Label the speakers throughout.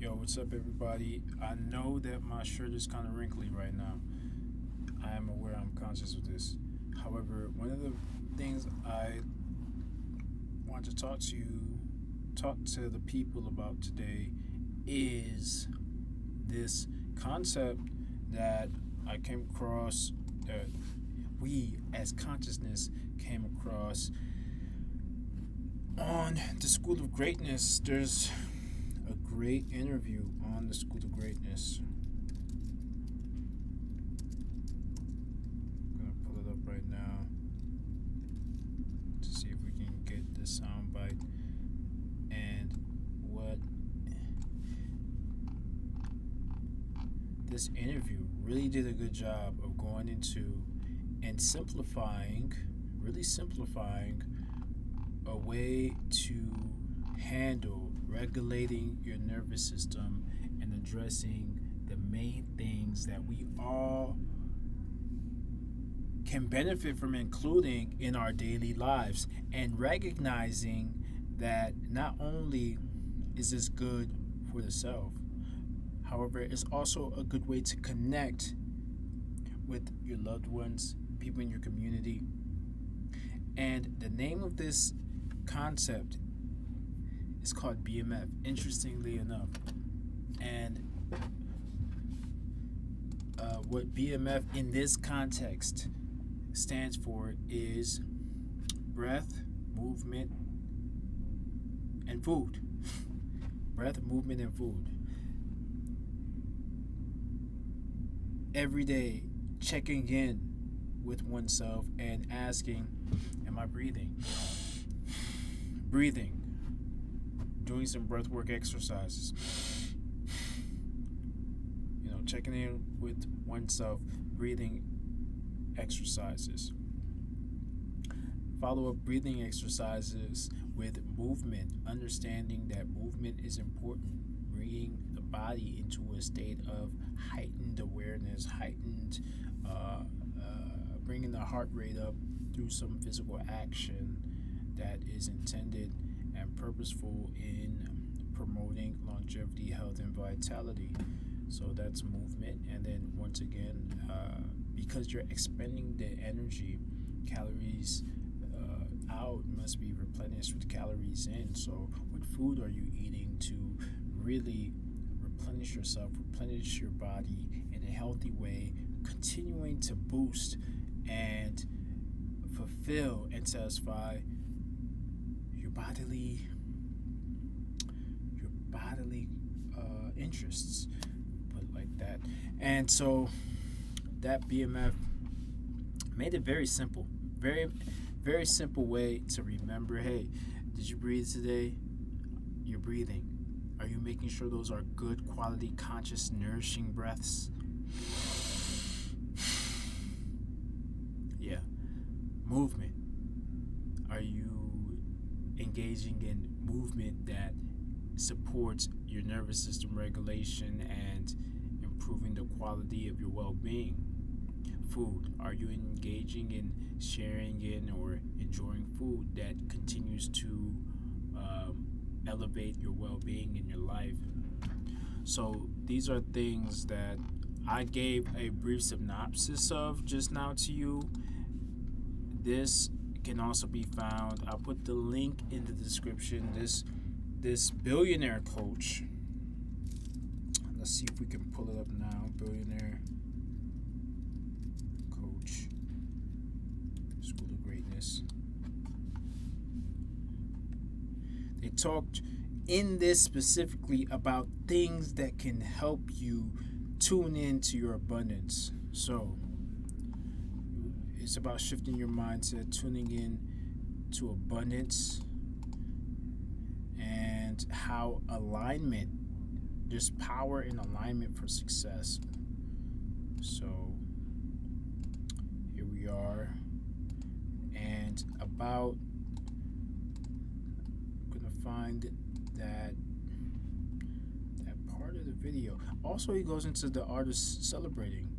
Speaker 1: Yo, what's up, everybody? I know that my shirt is kind of wrinkly right now. I am aware, I'm conscious of this. However, one of the things I want to talk to the people about today is this concept that I came across, that we as consciousness came across on the School of Greatness. There's a great interview on the School of Greatness. I'm gonna pull it up right now to see if we can get the soundbite and what this interview really did a good job of going into and really simplifying a way to handle regulating your nervous system and addressing the main things that we all can benefit from including in our daily lives, and recognizing that not only is this good for the self, however, it's also a good way to connect with your loved ones, people in your community. And the name of this concept is called BMF, interestingly enough. And what BMF in this context stands for is breath, movement, and food. Breath, movement, and food. Every day, checking in with oneself and asking, am I breathing? Breathing. Doing some breath work exercises. Checking in with oneself, breathing exercises. Follow up breathing exercises with movement, understanding that movement is important, bringing the body into a state of heightened awareness, bringing the heart rate up through some physical action that is intended and purposeful in promoting longevity, health, and vitality. So that's movement. And then once again, because you're expending the energy, calories out must be replenished with calories in. So what food are you eating to really replenish yourself, replenish your body in a healthy way, continuing to boost and fulfill and satisfy your bodily interests, put it like that. And so that BMF made it very simple, very simple way to remember. Hey, did you breathe today? You're breathing. Are you making sure those are good quality, conscious, nourishing breaths? Yeah. Movement. Are you engaging in movement that supports your nervous system regulation and improving the quality of your well-being? Food. Are you engaging in sharing in or enjoying food that continues to elevate your well-being in your life? So these are things that I gave a brief synopsis of just now to you. This can also be found. I'll put the link in the description. This billionaire coach. Let's see if we can pull it up now. Billionaire coach, School of Greatness. They talked in this specifically about things that can help you tune into your abundance. So it's about shifting your mindset, tuning in to abundance, and how alignment, there's power in alignment for success. So here we are, and about, I'm gonna find that part of the video. Also, he goes into the art of celebrating,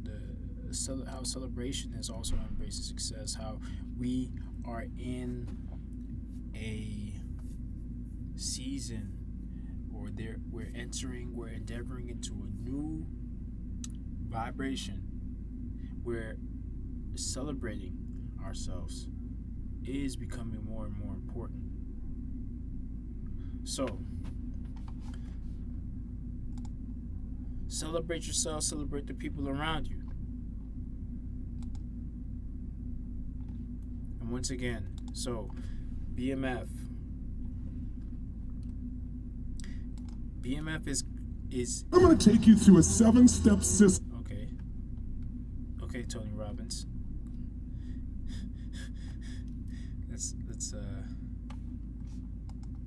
Speaker 1: how celebration is also embracing success, how we are in a season or we're endeavoring into a new vibration. We're celebrating ourselves is becoming more and more important. So, celebrate yourself, celebrate the people around you. And once again, so BMF is
Speaker 2: I'm going to take you through a 7-step system.
Speaker 1: Okay, Tony Robbins. Let's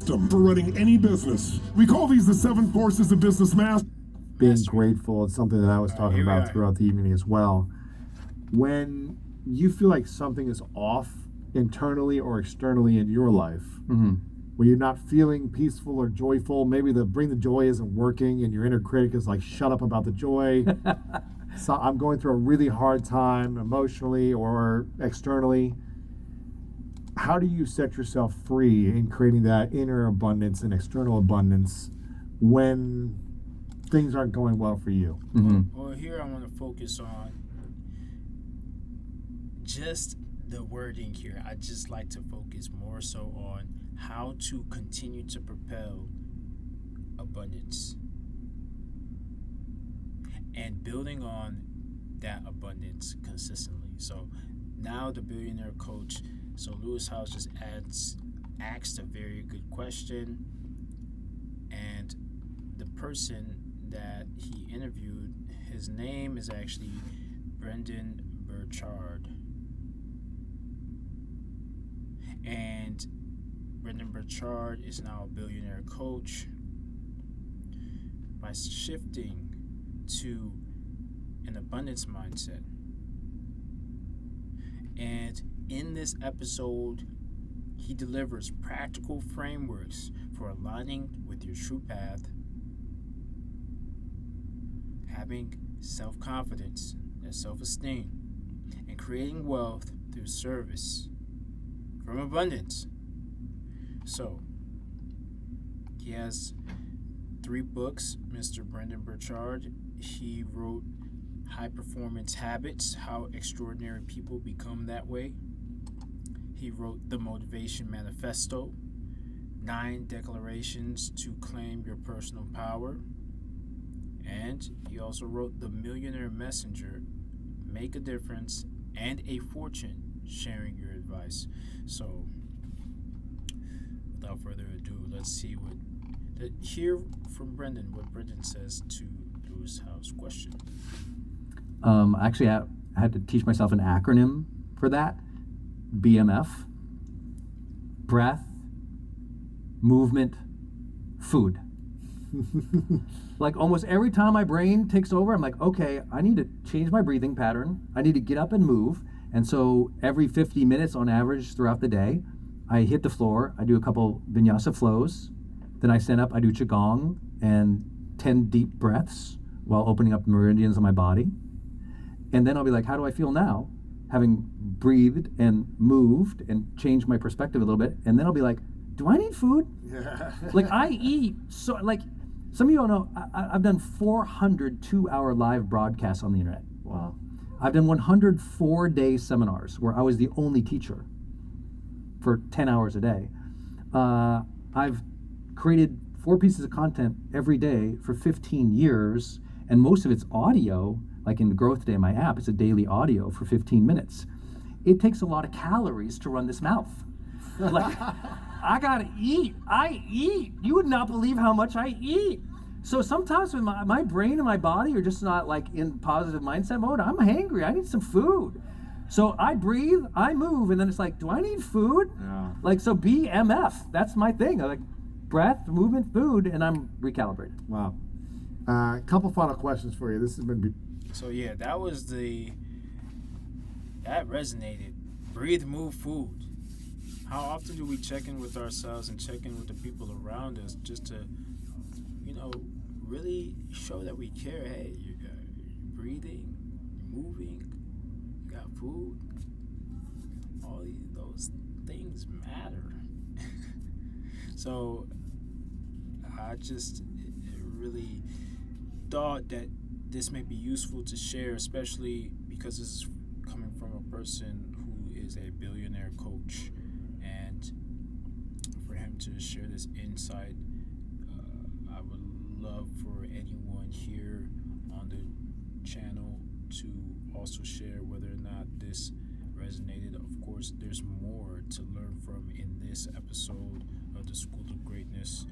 Speaker 2: For running any business. We call these the 7 forces of business mastery.
Speaker 3: Being grateful is something that I was talking about
Speaker 1: are.
Speaker 3: throughout the evening as well. When you feel like something is off internally or externally in your life, where you're not feeling peaceful or joyful, maybe the bring the joy isn't working and your inner critic is like, shut up about the joy. So I'm going through a really hard time emotionally or externally. How do you set yourself free in creating that inner abundance and external abundance when things aren't going well for you?
Speaker 1: Well, here I want to focus on just the wording here. I just like to focus more so on how to continue to propel abundance and building on that abundance consistently. So now the billionaire coach, so Lewis House just asked a very good question, and the person that he interviewed, his name is actually Brendon Burchard. And Brendon Burchard is now a billionaire coach. By shifting to an abundance mindset. And in this episode, he delivers practical frameworks for aligning with your true path, having self-confidence and self-esteem, and creating wealth through service from abundance. So, he has 3 books, Mr. Brendon Burchard. He wrote High Performance Habits, How Extraordinary People Become That Way. He wrote The Motivation Manifesto, 9 Declarations to Claim Your Personal Power. And he also wrote The Millionaire Messenger, Make a Difference and a Fortune, Sharing Your Advice. So, without further ado, let's hear from Brendon what Brendon says to Lewis House question.
Speaker 4: Actually, I had to teach myself an acronym for that. BMF. Breath, movement, food. Like almost every time my brain takes over, I'm like, okay, I need to change my breathing pattern. I need to get up and move. And so every 50 minutes on average throughout the day, I hit the floor, I do a couple vinyasa flows, then I stand up, I do Qigong and 10 deep breaths while opening up the meridians of my body. And then I'll be like, how do I feel now? Having breathed and moved and changed my perspective a little bit. And then I'll be like, do I need food? Like I eat, so like some of you all know, I've done 400 2-hour live broadcasts on the internet.
Speaker 3: Wow.
Speaker 4: I've done 100 4-day seminars where I was the only teacher for 10 hours a day. I've created 4 pieces of content every day for 15 years, and most of it's audio. Like in the Growth Day, my app, it's a daily audio for 15 minutes. It takes a lot of calories to run this mouth. Like, I gotta eat. I eat. You would not believe how much I eat. So sometimes when my brain and my body are just not like in positive mindset mode, I'm hangry. I need some food. So I breathe, I move, and then it's like, do I need food?
Speaker 3: Yeah.
Speaker 4: Like, so BMF, that's my thing. I like breath, movement, food, and I'm recalibrated.
Speaker 3: Wow. A couple final questions for you. This has been...
Speaker 1: So yeah, that resonated. Breathe, move, food. How often do we check in with ourselves and check in with the people around us just to, really show that we care? Hey, you're breathing, you're moving, you got food. All those things matter. So I just really thought that this may be useful to share, especially because this is coming from a person who is a billionaire coach, and for him to share this insight, I would love for anyone here on the channel to also share whether or not this resonated. Of course, there's more to learn from in this episode of the School of Greatness.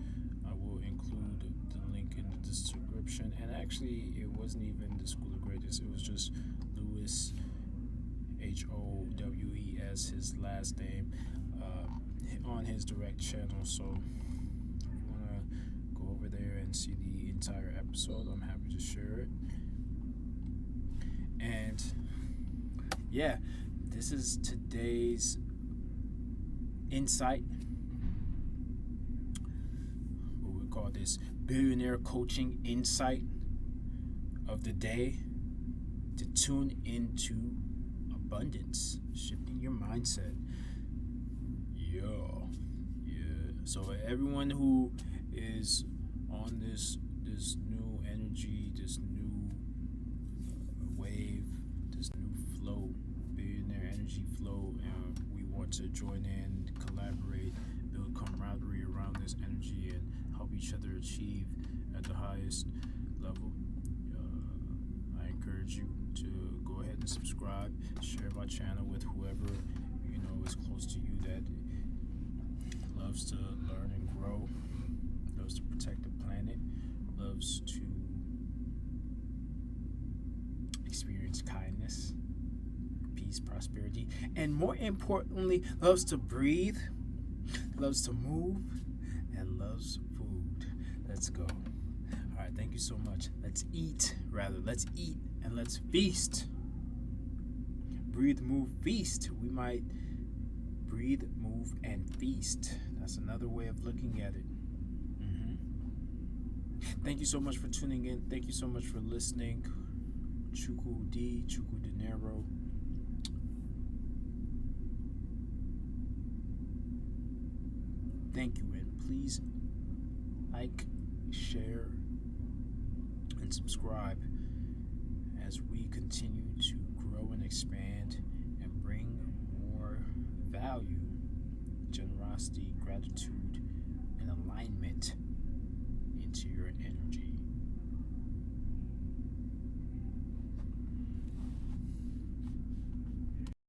Speaker 1: I will include the link in the description. And actually, it wasn't even the School of Greatness. It was just Lewis, Howes, his last name, on his direct channel. So if you want to go over there and see the entire episode, I'm happy to share it. And yeah, this is today's insight. What we call this billionaire coaching insight of the day, to tune into abundance, shifting your mindset. Yeah. So everyone who is on this new energy, this new wave, this new flow, billionaire energy flow, we want to join in, collaborate, build camaraderie around this energy, and help each other achieve at the highest level. I encourage you to go ahead and subscribe, share my channel with whoever you know is close to you that loves to learn and grow, loves to protect the planet, loves to experience kindness, peace, prosperity, and more importantly, loves to breathe, loves to move, and loves food. Let's go. All right, thank you so much. Let's eat and let's feast. Breathe, move, feast. We might breathe, move, and feast. That's another way of looking at it. Thank you so much for tuning in. Thank you so much for listening. Chuku Dinero. Thank you, and please like, share, and subscribe as we continue to grow and expand and bring more value, generosity, gratitude, and alignment into your energy.